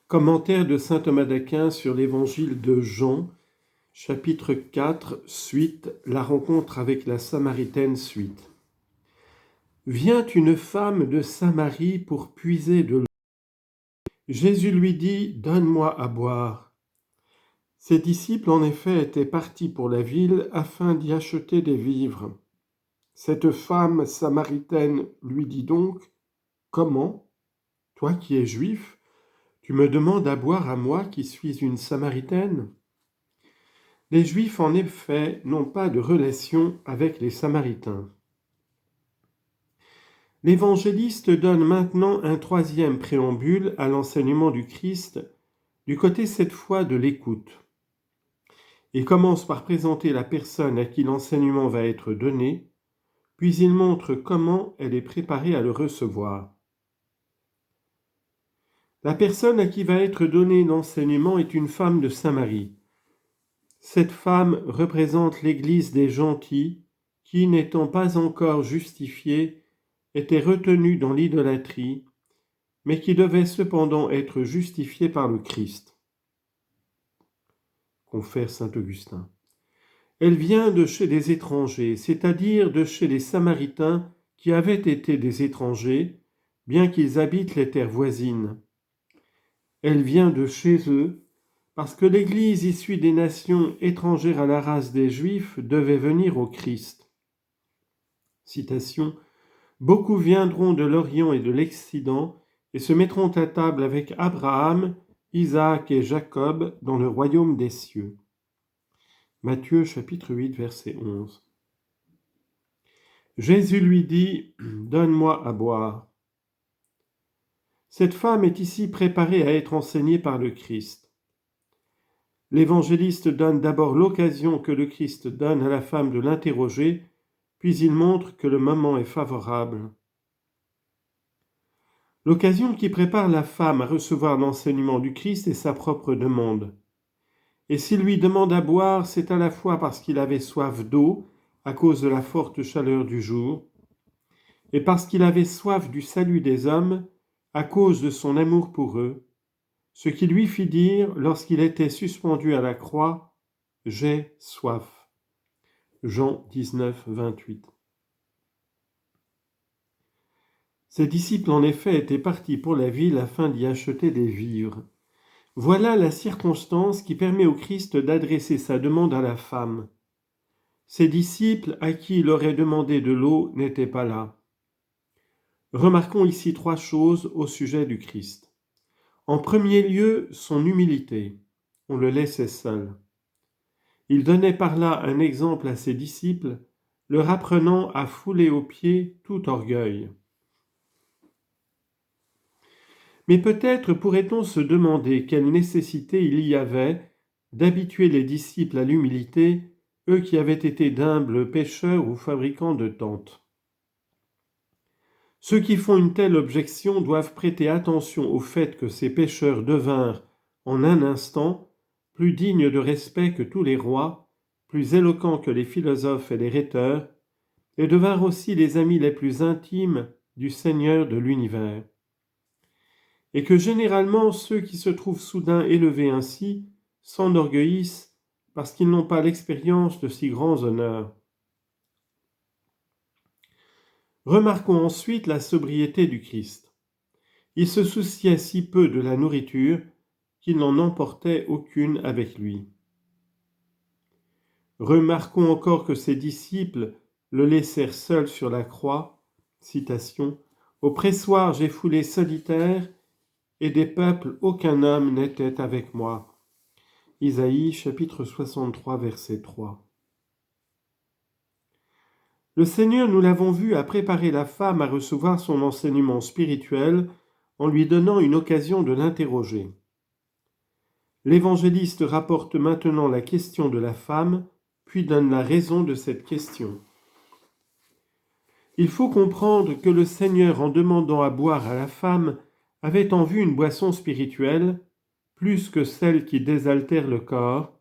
Commentaire de saint Thomas d'Aquin sur l'évangile de Jean, chapitre 4, suite, la rencontre avec la Samaritaine, suite. Vient une femme de Samarie pour puiser de l'eau. Jésus lui dit, donne-moi à boire. Ses disciples, en effet, étaient partis pour la ville afin d'y acheter des vivres. Cette femme samaritaine lui dit donc, comment, toi qui es juif, tu me demandes à boire à moi qui suis une Samaritaine ? Les Juifs, en effet, n'ont pas de relation avec les Samaritains. L'évangéliste donne maintenant un troisième préambule à l'enseignement du Christ, du côté cette fois de l'écoute. Il commence par présenter la personne à qui l'enseignement va être donné, puis il montre comment elle est préparée à le recevoir. La personne à qui va être donné l'enseignement est une femme de Samarie. Cette femme représente l'Église des gentils qui, n'étant pas encore justifiés, étaient retenus dans l'idolâtrie, mais qui devaient cependant être justifiés par le Christ. Confère saint Augustin. Elle vient de chez des étrangers, c'est-à-dire de chez les Samaritains qui avaient été des étrangers, bien qu'ils habitent les terres voisines. Elle vient de chez eux, parce que l'Église issue des nations étrangères à la race des Juifs devait venir au Christ. Citation. Beaucoup viendront de l'Orient et de l'Occident et se mettront à table avec Abraham, Isaac et Jacob dans le royaume des cieux. Matthieu chapitre 8 verset 11. Jésus lui dit, donne-moi à boire. Cette femme est ici préparée à être enseignée par le Christ. L'évangéliste donne d'abord l'occasion que le Christ donne à la femme de l'interroger, puis il montre que le moment est favorable. L'occasion qui prépare la femme à recevoir l'enseignement du Christ est sa propre demande. Et s'il lui demande à boire, c'est à la fois parce qu'il avait soif d'eau, à cause de la forte chaleur du jour, et parce qu'il avait soif du salut des hommes, à cause de son amour pour eux, ce qui lui fit dire, lorsqu'il était suspendu à la croix, « J'ai soif ». Jean 19, 28. Ses disciples, en effet, étaient partis pour la ville afin d'y acheter des vivres. Voilà la circonstance qui permet au Christ d'adresser sa demande à la femme. Ses disciples, à qui il aurait demandé de l'eau, n'étaient pas là. Remarquons ici trois choses au sujet du Christ. En premier lieu, son humilité. On le laissait seul. Il donnait par là un exemple à ses disciples, leur apprenant à fouler aux pieds tout orgueil. Mais peut-être pourrait-on se demander quelle nécessité il y avait d'habituer les disciples à l'humilité, eux qui avaient été d'humbles pêcheurs ou fabricants de tentes. Ceux qui font une telle objection doivent prêter attention au fait que ces pêcheurs devinrent, en un instant, plus dignes de respect que tous les rois, plus éloquents que les philosophes et les rhéteurs, et devinrent aussi les amis les plus intimes du Seigneur de l'univers. Et que généralement ceux qui se trouvent soudain élevés ainsi s'enorgueillissent parce qu'ils n'ont pas l'expérience de si grands honneurs. Remarquons ensuite la sobriété du Christ. Il se souciait si peu de la nourriture qu'il n'en emportait aucune avec lui. Remarquons encore que ses disciples le laissèrent seul sur la croix. Citation. Au pressoir j'ai foulé solitaire, et des peuples aucun homme n'était avec moi. Isaïe chapitre 63 verset 3. Le Seigneur, nous l'avons vu, a préparé la femme à recevoir son enseignement spirituel en lui donnant une occasion de l'interroger. L'évangéliste rapporte maintenant la question de la femme, puis donne la raison de cette question. Il faut comprendre que le Seigneur, en demandant à boire à la femme, avait en vue une boisson spirituelle, plus que celle qui désaltère le corps,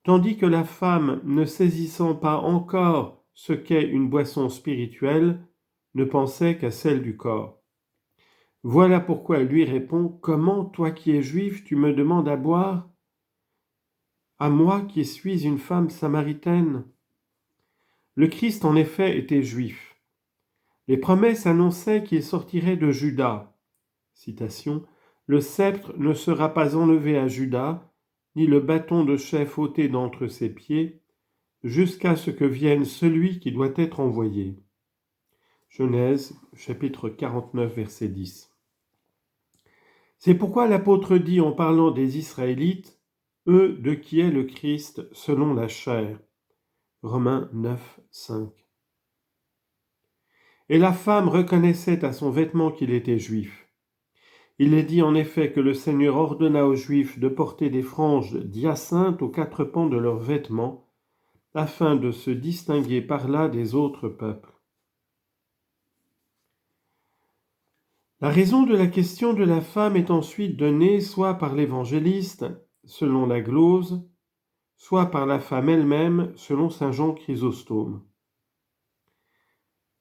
tandis que la femme, ne saisissant pas encore ce qu'est une boisson spirituelle, ne pensait qu'à celle du corps. Voilà pourquoi elle lui répond, « Comment, toi qui es juif, tu me demandes à boire, à moi qui suis une femme samaritaine ?» Le Christ, en effet, était juif. Les promesses annonçaient qu'il sortirait de Juda. Citation, « Le sceptre ne sera pas enlevé à Juda, ni le bâton de chef ôté d'entre ses pieds, jusqu'à ce que vienne celui qui doit être envoyé. » Genèse, chapitre 49, verset 10. C'est pourquoi l'apôtre dit en parlant des Israélites, « Eux de qui est le Christ selon la chair. » Romains 9, 5. Et la femme reconnaissait à son vêtement qu'il était juif. Il est dit en effet que le Seigneur ordonna aux Juifs de porter des franges d'hyacinthe aux quatre pans de leurs vêtements, afin de se distinguer par là des autres peuples. La raison de la question de la femme est ensuite donnée soit par l'évangéliste, selon la glose, soit par la femme elle-même, selon saint Jean Chrysostome.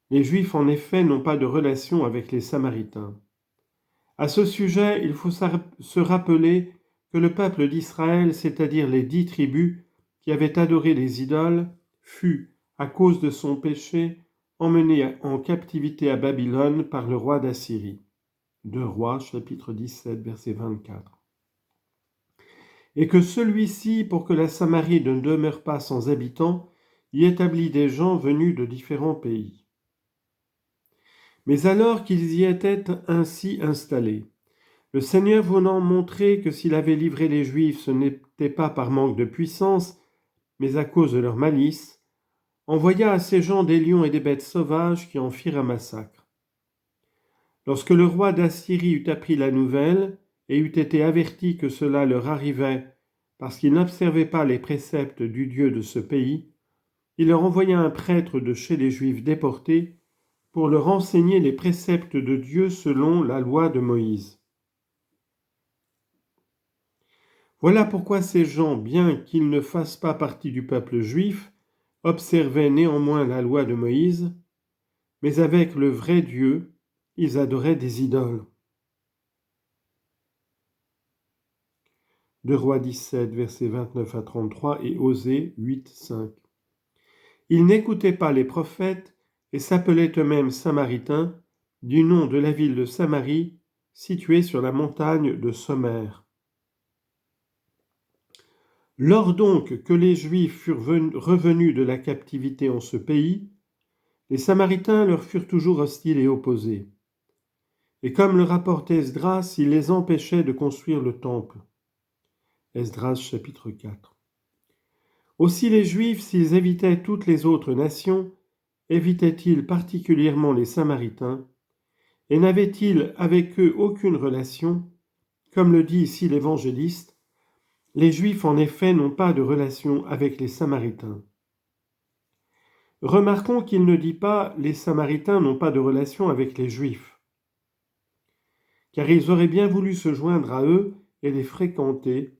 Les Juifs, en effet, n'ont pas de relation avec les Samaritains. À ce sujet, il faut se rappeler que le peuple d'Israël, c'est-à-dire les 10 tribus qui avaient adoré les idoles, fut, à cause de son péché, emmené en captivité à Babylone par le roi d'Assyrie. 2 Rois, chapitre 17, verset 24. Et que celui-ci, pour que la Samarie ne demeure pas sans habitants, y établit des gens venus de différents pays. Mais alors qu'ils y étaient ainsi installés, le Seigneur voulant montrer que s'il avait livré les Juifs, ce n'était pas par manque de puissance, mais à cause de leur malice, envoya à ces gens des lions et des bêtes sauvages qui en firent un massacre. Lorsque le roi d'Assyrie eut appris la nouvelle et eut été averti que cela leur arrivait parce qu'ils n'observaient pas les préceptes du Dieu de ce pays, il leur envoya un prêtre de chez les Juifs déportés pour leur enseigner les préceptes de Dieu selon la loi de Moïse. Voilà pourquoi ces gens, bien qu'ils ne fassent pas partie du peuple juif, observaient néanmoins la loi de Moïse, mais avec le vrai Dieu, ils adoraient des idoles. 2 Rois 17, versets 29 à 33 et Osée 8, 5. Ils n'écoutaient pas les prophètes et s'appelaient eux-mêmes Samaritains, du nom de la ville de Samarie, située sur la montagne de Sommaire. Lors donc que les Juifs furent revenus de la captivité en ce pays, les Samaritains leur furent toujours hostiles et opposés. Et comme le rapporte Esdras, ils les empêchaient de construire le temple. Esdras chapitre 4. Aussi les Juifs, s'ils évitaient toutes les autres nations, évitaient-ils particulièrement les Samaritains, et n'avaient-ils avec eux aucune relation, comme le dit ici l'évangéliste, les Juifs en effet n'ont pas de relation avec les Samaritains. Remarquons qu'il ne dit pas « les Samaritains n'ont pas de relation avec les Juifs », car ils auraient bien voulu se joindre à eux et les fréquenter,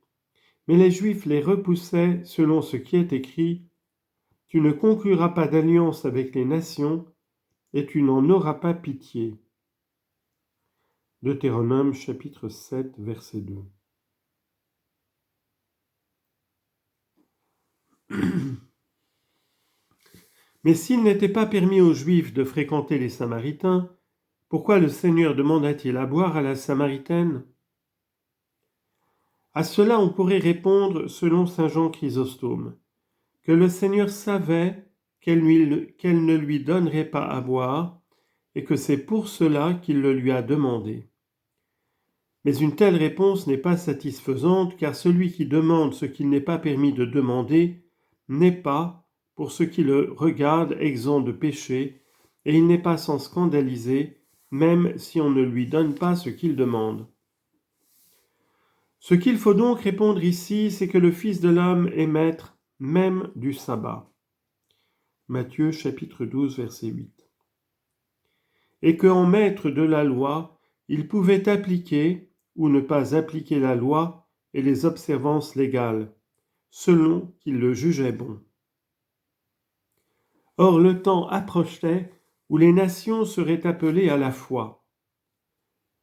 mais les Juifs les repoussaient selon ce qui est écrit « Tu ne concluras pas d'alliance avec les nations et tu n'en auras pas pitié ». Deutéronome chapitre 7, verset 2. Mais s'il n'était pas permis aux Juifs de fréquenter les Samaritains, pourquoi le Seigneur demanda-t-il à boire à la Samaritaine ? À cela, on pourrait répondre, selon saint Jean Chrysostome, que le Seigneur savait qu'elle ne lui donnerait pas à boire et que c'est pour cela qu'il le lui a demandé. Mais une telle réponse n'est pas satisfaisante, car celui qui demande ce qu'il n'est pas permis de demander n'est pas, pour ceux qui le regardent, exempt de péché, et il n'est pas sans scandaliser, même si on ne lui donne pas ce qu'il demande. Ce qu'il faut donc répondre ici, c'est que le Fils de l'homme est maître même du sabbat. Matthieu chapitre 12, verset 8. Et qu'en maître de la loi, il pouvait appliquer ou ne pas appliquer la loi et les observances légales, selon qu'il le jugeait bon. Or le temps approchait où les nations seraient appelées à la foi.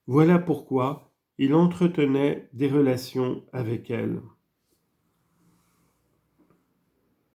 Voilà pourquoi il entretenait des relations avec elle.